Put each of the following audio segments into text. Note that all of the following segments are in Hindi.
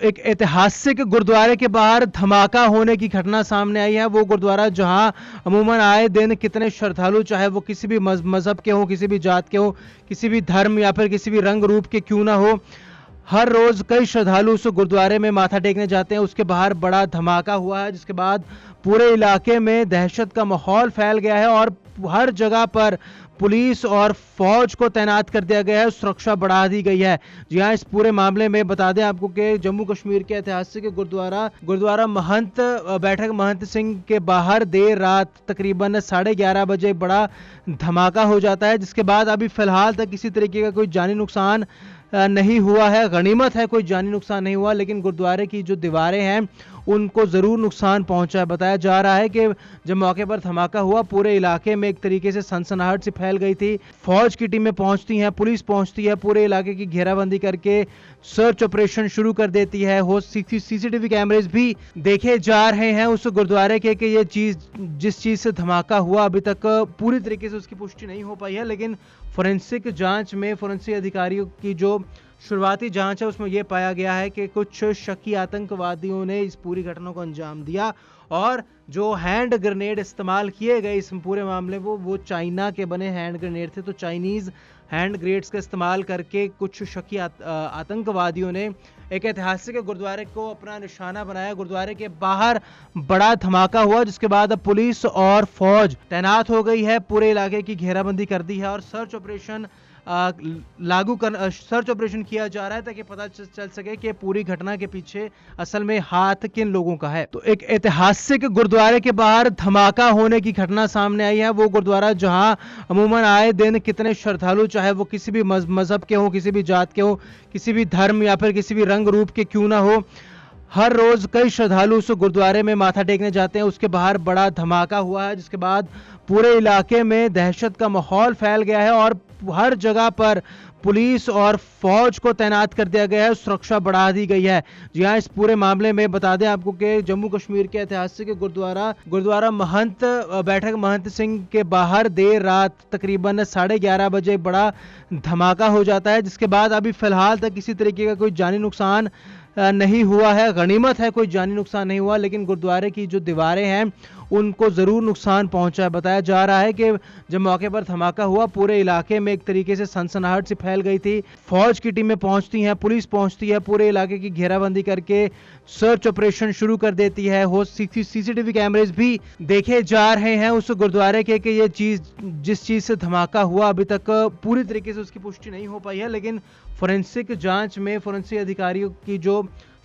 एक ऐतिहासिक गुरुद्वारे के बाहर धमाका होने की घटना सामने आई है। वो गुरुद्वारा जहां अमूमन आए दिन कितने श्रद्धालु, चाहे वो किसी भी मजहब के हो, किसी भी जात के हो, किसी भी धर्म या फिर किसी भी रंग रूप के क्यों ना हो, हर रोज कई श्रद्धालु उस गुरुद्वारे में माथा टेकने जाते हैं। उसके बाहर बड़ा धमाका हुआ है, जिसके बाद पूरे इलाके में दहशत का माहौल फैल गया है और हर जगह पर पुलिस और फौज को तैनात कर दिया गया है, सुरक्षा बढ़ा दी गई है। जी हाँ, इस पूरे मामले में बता दें आपको कि जम्मू कश्मीर के ऐतिहासिक गुरुद्वारा महंत बैठक महंत सिंह के बाहर देर रात तकरीबन 11:30 बजे बड़ा धमाका हो जाता है, जिसके बाद अभी फिलहाल तक किसी तरीके का कोई जानी नुकसान नहीं हुआ है। गनीमत है कोई जानी नुकसान नहीं हुआ, लेकिन गुरुद्वारे की जो दीवारें हैं उनको जरूर नुकसान पहुंचा है। बताया जा रहा है कि जब मौके पर धमाका हुआ पूरे इलाके में एक तरीके से सनसनाहट सी फैल गई थी। फौज की टीमें पहुंचती हैं, पुलिस पहुंचती है, पूरे इलाके की घेराबंदी करके सर्च ऑपरेशन शुरू कर देती है। सीसीटीवी कैमरेज भी देखे जा रहे हैं उस गुरुद्वारे के कि ये चीज जिस चीज से धमाका हुआ अभी तक पूरी तरीके से उसकी पुष्टि नहीं हो पाई है, लेकिन फोरेंसिक जांच में फोरेंसिक अधिकारियों की जो शुरुआती जांच है उसमें यह पाया गया है कि कुछ शकी आतंकवादियों ने इस पूरी घटना को अंजाम दिया और जो हैंड ग्रेनेड इस्तेमाल किए गए इस पूरे मामले वो चाइना के बने हैंड ग्रेनेड थे। तो चाइनीज हैंड ग्रेनेड्स का इस्तेमाल करके कुछ शकी आतंकवादियों ने एक ऐतिहासिक गुरुद्वारे को अपना निशाना बनाया। गुरुद्वारे के बाहर बड़ा धमाका हुआ, जिसके बाद अब पुलिस और फौज तैनात हो गई है, पूरे इलाके की घेराबंदी कर दी है और सर्च ऑपरेशन सर्च ऑपरेशन किया जा रहा है ताकि पता चल सके कि पूरी घटना के पीछे असल में हाथ किन लोगों का है। तो एक ऐतिहासिक गुरुद्वारे के बाहर धमाका होने की घटना सामने आई है। वो गुरुद्वारा जहां अमूमन आए दिन कितने श्रद्धालु, चाहे वो किसी भी मजहब के हो, किसी भी जात के हो, किसी भी धर्म या फिर किसी भी रंग रूप के क्यों ना हो, हर रोज कई श्रद्धालु उस गुरुद्वारे में माथा टेकने जाते हैं। उसके बाहर बड़ा धमाका हुआ है, जिसके बाद पूरे इलाके में दहशत का माहौल फैल गया है और हर जगह पर पुलिस और फौज को तैनात कर दिया गया है, सुरक्षा बढ़ा दी गई है। जी हाँ, इस पूरे मामले में बता दें आपको कि जम्मू कश्मीर के ऐतिहासिक गुरुद्वारा महंत बैठक महंत सिंह के बाहर देर रात तकरीबन 11:30 बजे बड़ा धमाका हो जाता है, जिसके बाद अभी फिलहाल तक किसी तरीके का कोई जानी नुकसान नहीं हुआ है। गनीमत है कोई जानी नुकसान नहीं हुआ, लेकिन गुरुद्वारे की जो दीवारें हैं उनको जरूर नुकसान पहुंचा है। बताया जा रहा है कि जब मौके पर धमाका हुआ पूरे इलाके में एक तरीके से सनसनाहट सी फैल गई थी। फौज की टीमें पहुंचती हैं, पुलिस पहुंचती है, पूरे इलाके की घेराबंदी करके सर्च ऑपरेशन शुरू कर देती है। सीसीटीवी कैमरेज भी देखे जा रहे हैं उस गुरुद्वारे के कि ये चीज जिस चीज से धमाका हुआ अभी तक पूरी तरीके से उसकी पुष्टि नहीं हो पाई है, लेकिन फोरेंसिक जांच में फोरेंसिक अधिकारियों की जो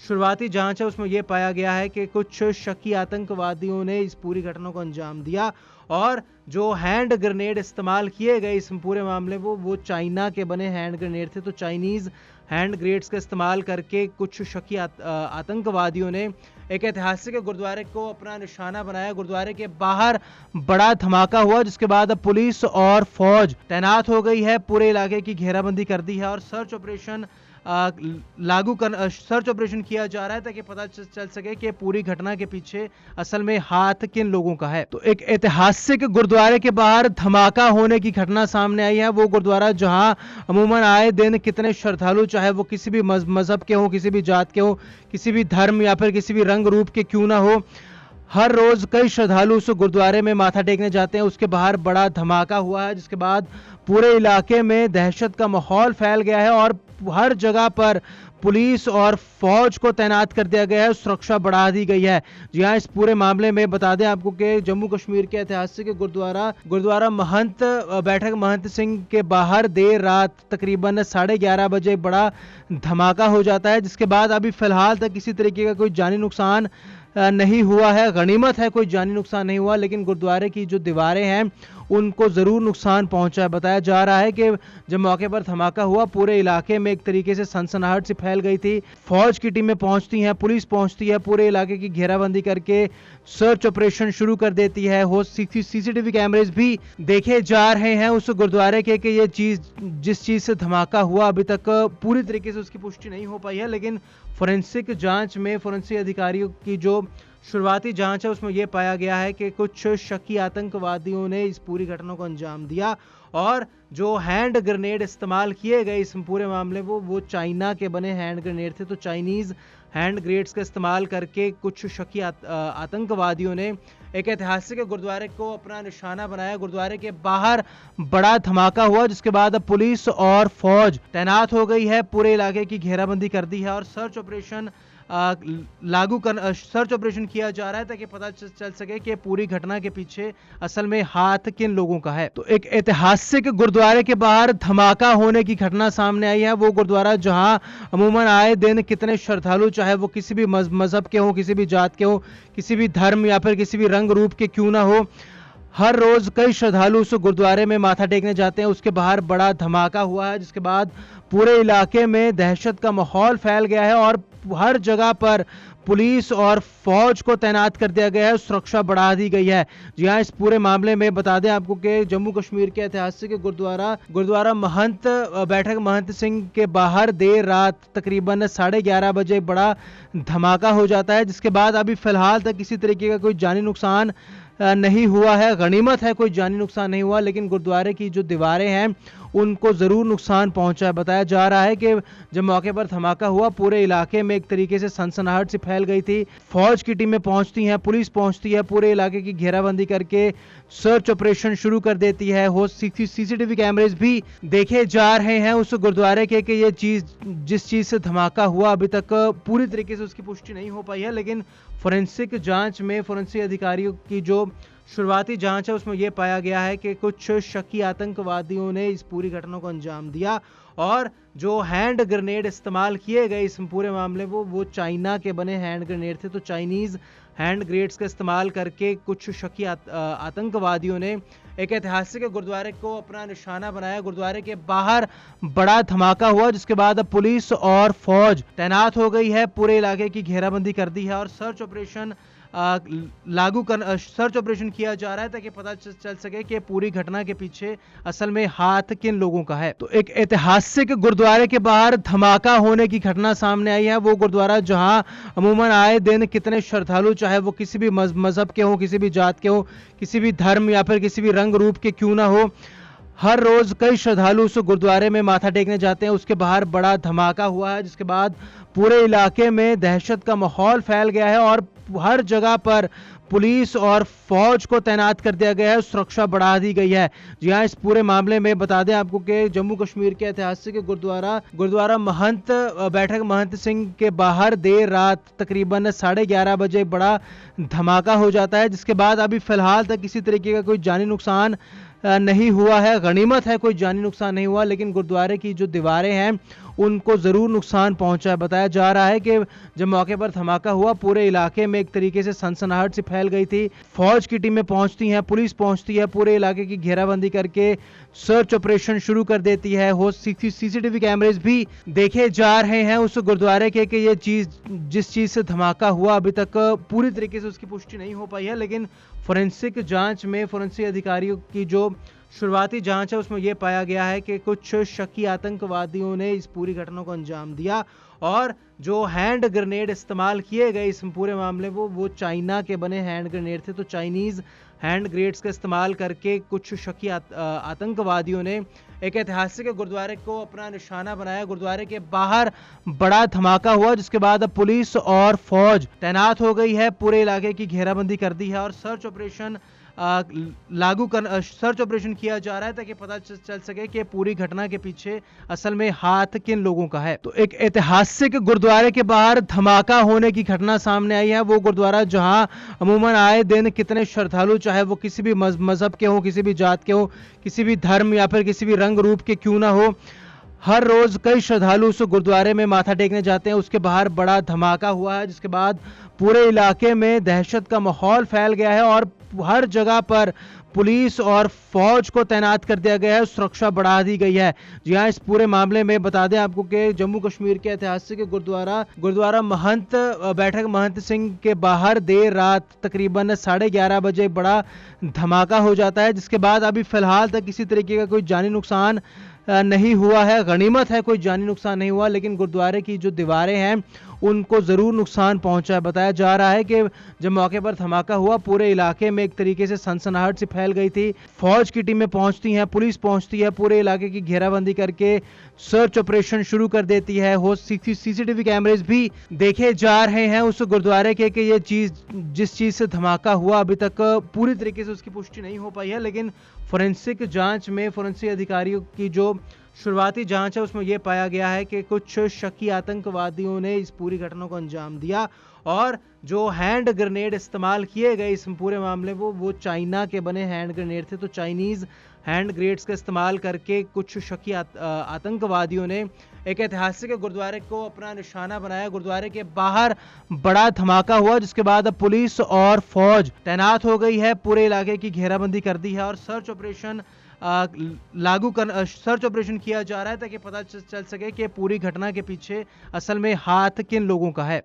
शुरुआती जांच है उसमें यह पाया गया है कि कुछ शकी आतंकवादियों ने इस पूरी घटना को अंजाम दिया और जो हैंड ग्रेनेड इस्तेमाल किए गए इस पूरे मामले वो चाइना के बने हैंड ग्रेनेड थे। तो चाइनीज हैंड ग्रेनेड्स का इस्तेमाल करके कुछ शकी आतंकवादियों ने एक ऐतिहासिक गुरुद्वारे को अपना निशाना बनाया। गुरुद्वारे के बाहर बड़ा धमाका हुआ, जिसके बाद अब पुलिस और फौज तैनात हो गई है, पूरे इलाके की घेराबंदी कर दी है और सर्च ऑपरेशन सर्च ऑपरेशन किया जा रहा है ताकि पता चल सके कि पूरी घटना के पीछे असल में हाथ किन लोगों का है। तो एक ऐतिहासिक गुरुद्वारे के बाहर धमाका होने की घटना सामने आई है। वो गुरुद्वारा जहां अमूमन आए दिन कितने श्रद्धालु, चाहे वो किसी भी मजहब के हो, किसी भी जात के हो, किसी भी धर्म या फिर किसी भी रंग रूप के क्यों ना हो, हर रोज कई श्रद्धालु उस गुरुद्वारे में माथा टेकने जाते हैं। उसके बाहर बड़ा धमाका हुआ है, जिसके बाद पूरे इलाके में दहशत का माहौल फैल गया है और हर जगह पर पुलिस और फौज को तैनात कर दिया गया है, सुरक्षा बढ़ा दी गई है। जी हाँ, इस पूरे मामले में बता दें आपको कि जम्मू कश्मीर के ऐतिहासिक गुरुद्वारा महंत बैठक महंत सिंह के बाहर देर रात तकरीबन 11:30 बजे बड़ा धमाका हो जाता है, जिसके बाद अभी फिलहाल तक किसी तरीके का कोई जानी नुकसान नहीं हुआ है। गनीमत है कोई जानी नुकसान नहीं हुआ, लेकिन गुरुद्वारे की जो दीवारें हैं उनको जरूर नुकसान पहुंचा है। बताया जा रहा है कि जब मौके पर धमाका हुआ पूरे इलाके में एक तरीके से सनसनाहट सी फैल गई थी। फौज की टीमें पहुंचती हैं, पुलिस पहुंचती है, पूरे इलाके की घेराबंदी करके सर्च ऑपरेशन शुरू कर देती है। सीसीटीवी कैमरेज भी देखे जा रहे हैं उस गुरुद्वारे के कि ये चीज जिस चीज से धमाका हुआ अभी तक पूरी तरीके से उसकी पुष्टि नहीं हो पाई है, लेकिन फोरेंसिक जांच में फोरेंसिक अधिकारियों की जो शुरुआती जांच है उसमें यह पाया गया है कि कुछ शकी आतंकवादियों ने इस पूरी घटना को अंजाम दिया और जो हैंड ग्रेनेड इस्तेमाल किए गए इस पूरे मामले वो चाइना के बने हैंड ग्रेनेड थे। तो चाइनीज हैंड ग्रेनेड्स का इस्तेमाल करके कुछ शकी आतंकवादियों ने एक ऐतिहासिक गुरुद्वारे को अपना निशाना बनाया। गुरुद्वारे के बाहर बड़ा धमाका हुआ, जिसके बाद अब पुलिस और फौज तैनात हो गई है, पूरे इलाके की घेराबंदी कर दी है और सर्च ऑपरेशन सर्च ऑपरेशन किया जा रहा है ताकि पता चल सके कि पूरी घटना के पीछे असल में हाथ किन लोगों का है। तो एक ऐतिहासिक गुरुद्वारे के बाहर धमाका होने की घटना सामने आई है। वो गुरुद्वारा जहां अमूमन आए दिन कितने श्रद्धालु, चाहे वो किसी भी मजहब के हो, किसी भी जात के हो, किसी भी धर्म या फिर किसी भी रंग रूप के क्यों ना हो, हर रोज कई श्रद्धालु उस गुरुद्वारे में माथा टेकने जाते हैं। उसके बाहर बड़ा धमाका हुआ है, जिसके बाद पूरे इलाके में दहशत का माहौल फैल गया है और हर जगह पर पुलिस और फौज को तैनात कर दिया गया है, सुरक्षा बढ़ा दी गई है। जी हाँ, इस पूरे मामले में बता दें आपको कि जम्मू कश्मीर के ऐतिहासिक गुरुद्वारा महंत बैठक महंत सिंह के बाहर देर रात तकरीबन 11:30 बजे बड़ा धमाका हो जाता है, जिसके बाद अभी फिलहाल तक किसी तरीके का कोई जानी नुकसान नहीं हुआ है। गनीमत है कोई जानी नुकसान नहीं हुआ, लेकिन गुरुद्वारे की जो दीवारें हैं उनको जरूर नुकसान पहुंचा है। बताया जा रहा है कि जब मौके पर धमाका हुआ पूरे इलाके में एक तरीके से सनसनाहट सी फैल गई थी। फौज की टीमें पहुंचती हैं, पुलिस पहुंचती है, पूरे इलाके की घेराबंदी करके सर्च ऑपरेशन शुरू कर देती है। हो सीसीटीवी कैमरेज भी देखे जा रहे हैं उस गुरुद्वारे के कि ये चीज जिस चीज से धमाका हुआ अभी तक पूरी तरीके से उसकी पुष्टि नहीं हो पाई है, लेकिन फोरेंसिक जांच में फोरेंसिक अधिकारियों की जो शुरुआती जांच है उसमें यह पाया गया है कि कुछ शकी आतंकवादियों ने इस पूरी घटना को अंजाम दिया और जो हैंड ग्रेनेड इस्तेमाल किए गए इस पूरे मामले वो चाइना के बने हैंड ग्रेनेड थे। तो चाइनीज हैंड ग्रेनेड्स का इस्तेमाल करके कुछ शकी आतंकवादियों ने एक ऐतिहासिक गुरुद्वारे को अपना निशाना बनाया। गुरुद्वारे के बाहर बड़ा धमाका हुआ, जिसके बाद अब पुलिस और फौज तैनात हो गई है, पूरे इलाके की घेराबंदी कर दी है और सर्च ऑपरेशन सर्च ऑपरेशन किया जा रहा है ताकि पता चल सके कि पूरी घटना के पीछे असल में हाथ किन लोगों का है। तो एक ऐतिहासिक गुरुद्वारे के बाहर धमाका होने की घटना सामने आई है। वो गुरुद्वारा जहां अमूमन आए दिन कितने श्रद्धालु, चाहे वो किसी भी मजहब के हो, किसी भी जात के हो, किसी भी धर्म या फिर किसी भी रंग रूप के क्यों ना हो, हर रोज कई श्रद्धालु उस गुरुद्वारे में माथा टेकने जाते हैं। उसके बाहर बड़ा धमाका हुआ है, जिसके बाद पूरे इलाके में दहशत का माहौल फैल गया है और हर जगह पर पुलिस और फौज को तैनात कर दिया गया है, सुरक्षा बढ़ा दी गई है। जी हाँ, इस पूरे मामले में बता दें आपको कि जम्मू कश्मीर के ऐतिहासिक गुरुद्वारा महंत बैठक महंत सिंह के बाहर देर रात तकरीबन 11:30 बजे बड़ा धमाका हो जाता है, जिसके बाद अभी फिलहाल तक किसी तरीके का कोई जानी नुकसान नहीं हुआ है। गनीमत है कोई जानी नुकसान नहीं हुआ, लेकिन गुरुद्वारे की जो दीवारें हैं उनको जरूर नुकसान पहुंचा है। बताया जा रहा है कि जब मौके पर धमाका हुआ पूरे इलाके में एक तरीके से सनसनाहट सी फैल गई थी। फौज की टीमें पहुंचती हैं, पुलिस पहुंचती है, पूरे इलाके की घेराबंदी करके सर्च ऑपरेशन शुरू कर देती है। हो सीसीटीवी कैमरेज भी देखे जा रहे हैं उस गुरुद्वारे के कि ये चीज जिस चीज से धमाका हुआ अभी तक पूरी तरीके से उसकी पुष्टि नहीं हो पाई है, लेकिन फोरेंसिक जांच में फोरेंसिक अधिकारियों की जो शुरुआती जांच है उसमें यह पाया गया है कि कुछ शकी आतंकवादियों ने इस पूरी घटना को अंजाम दिया और जो हैंड ग्रेनेड इस्तेमाल किए गए इस पूरे मामले वो चाइना के बने हैंड ग्रेनेड थे। तो चाइनीज हैंड ग्रेनेड्स का इस्तेमाल करके कुछ शकी आतंकवादियों ने एक ऐतिहासिक गुरुद्वारे को अपना निशाना बनाया। गुरुद्वारे के बाहर बड़ा धमाका हुआ, जिसके बाद अब पुलिस और फौज तैनात हो गई है, पूरे इलाके की घेराबंदी कर दी है और सर्च ऑपरेशन सर्च ऑपरेशन किया जा रहा है ताकि पता चल सके कि पूरी घटना के पीछे असल में हाथ किन लोगों का है। तो एक ऐतिहासिक गुरुद्वारे के बाहर धमाका होने की घटना सामने आई है। वो गुरुद्वारा जहां अमूमन आए दिन कितने श्रद्धालु, चाहे वो किसी भी मजहब के हो, किसी भी जात के हो, किसी भी धर्म या फिर किसी भी रंग रूप के क्यों ना हो, हर रोज कई श्रद्धालु उस गुरुद्वारे में माथा टेकने जाते हैं। उसके बाहर बड़ा धमाका हुआ है, जिसके बाद पूरे इलाके में दहशत का माहौल फैल गया है और हर जगह पर पुलिस और फौज को तैनात कर दिया गया है, सुरक्षा बढ़ा दी गई है। जी हाँ, इस पूरे मामले में बता दें आपको कि जम्मू कश्मीर के ऐतिहासिक गुरुद्वारा महंत बैठक महंत सिंह के बाहर देर रात तकरीबन 11:30 बजे बड़ा धमाका हो जाता है, जिसके बाद अभी फिलहाल तक किसी तरीके का कोई जानी नुकसान नहीं हुआ है। गनीमत है कोई जानी नुकसान नहीं हुआ, लेकिन गुरुद्वारे की जो दीवारें हैं उनको जरूर नुकसान पहुंचा है। बताया जा रहा है कि जब मौके पर धमाका हुआ पूरे इलाके में एक तरीके से सनसनाहट सी फैल गई थी। फौज की टीमें पहुंचती हैं, पुलिस पहुंचती है, पूरे इलाके की घेराबंदी करके सर्च ऑपरेशन शुरू कर देती है। हो सीसीटीवी कैमरेज भी देखे जा रहे हैं उस गुरुद्वारे के कि ये चीज जिस चीज से धमाका हुआ अभी तक पूरी तरीके से उसकी पुष्टि नहीं हो पाई है, लेकिन फोरेंसिक जांच में फोरेंसिक अधिकारियों की जो शुरुआती जांच है उसमें यह पाया गया है कि कुछ शकी आतंकवादियों ने इस पूरी घटना को अंजाम दिया और जो हैंड ग्रेनेड इस्तेमाल किए गए इस पूरे मामले वो चाइना के बने हैंड ग्रेनेड थे। तो चाइनीज हैंड ग्रेनेड्स का इस्तेमाल करके कुछ शकी आतंकवादियों ने एक ऐतिहासिक गुरुद्वारे को अपना निशाना बनाया। गुरुद्वारे के बाहर बड़ा धमाका हुआ जिसके बाद अब पुलिस और फौज तैनात हो गई है, पूरे इलाके की घेराबंदी कर दी है और सर्च ऑपरेशन सर्च ऑपरेशन किया जा रहा है ताकि पता चल सके कि पूरी घटना के पीछे असल में हाथ किन लोगों का है।